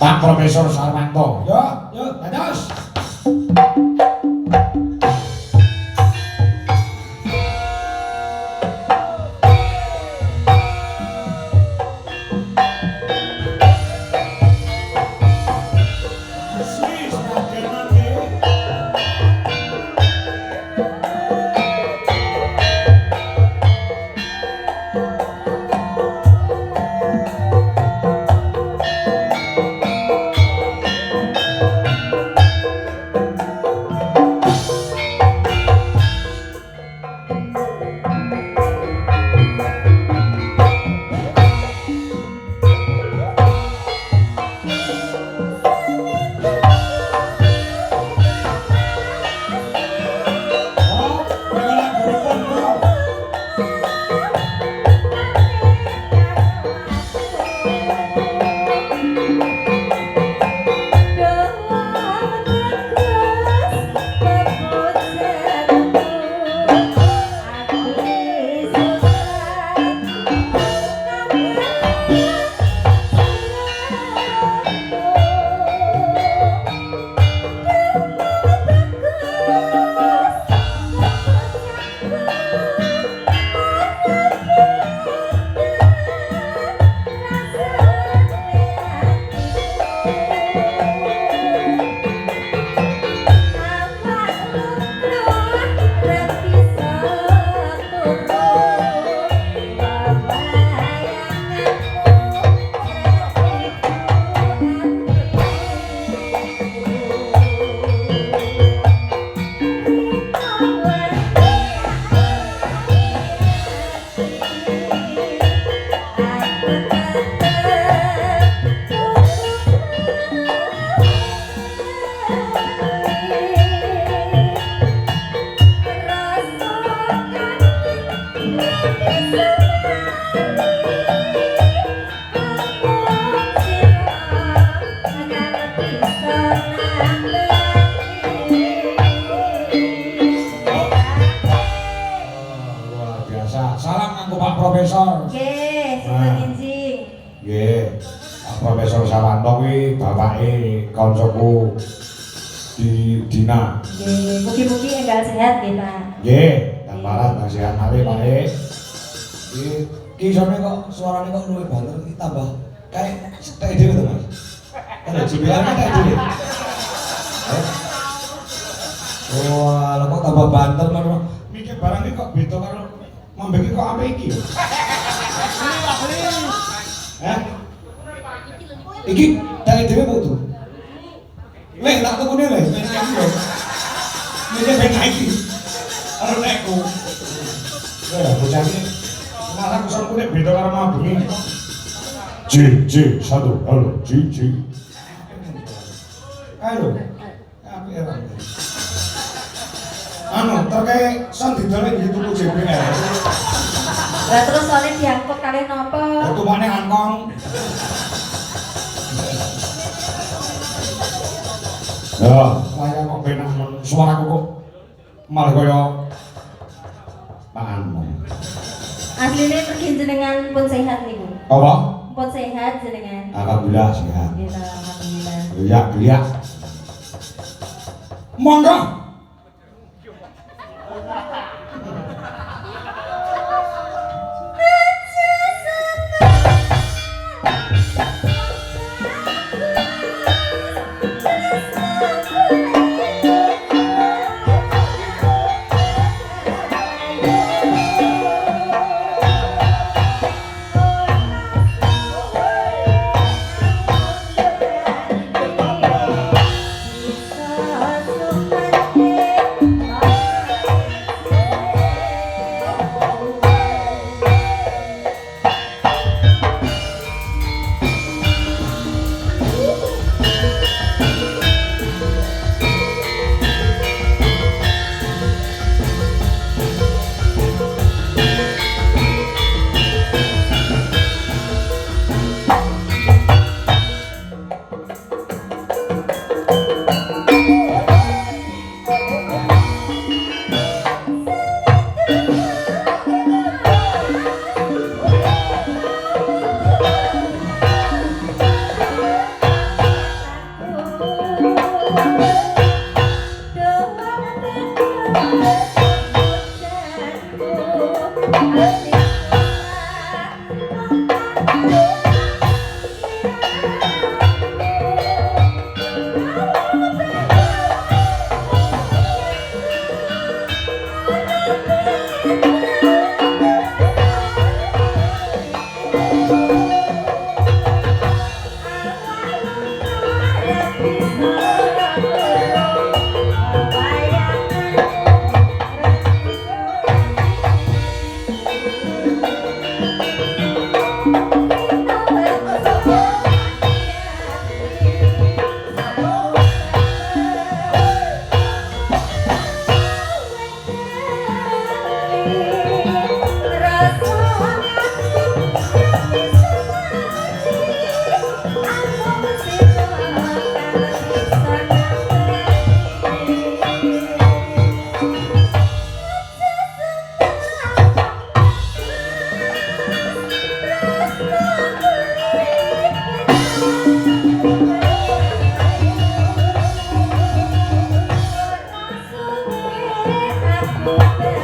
Pak Profesor Sarwanto. Yo, dados. Profesor. Nggih, sinten injing. Nggih. Pak Profesor Sarwanto kuwi bapake kancaku di Dina. Nggih, mugi-mugi enggal sehat nggih, Pak. Nggih, dan parat nang sehat mari Pak. Ki isone kok suarane kok luwih banter iki tambah kayak tek dhewe to, Mas. Ada jibilan tek dhewe. Wah, lha kok tambah banter lho. Mikir barang iki kok beda karo Mambeki kok apa iki yo? Iki dari dhewe kok tuh. Lek tak tukune lek, ben iki yo. Mikir ben iki. Ora lekku. Ya, bocah iki malah kusone beda karo Mambeki. Satu, halo, J. Halo. Apa ya, Bang? Terkait sang didolek dituku JPR. Lah terus soalnya diangkut kalian napa? Tumane angkong. Ya, kaya kok benak suaraku kok malah kaya pangan. Asline pergi jenengan pun sehat niku. Apa? Pun sehat jenengan. Alhamdulillah sehat. Nggih, alhamdulillah. Iya. Monggo. Aku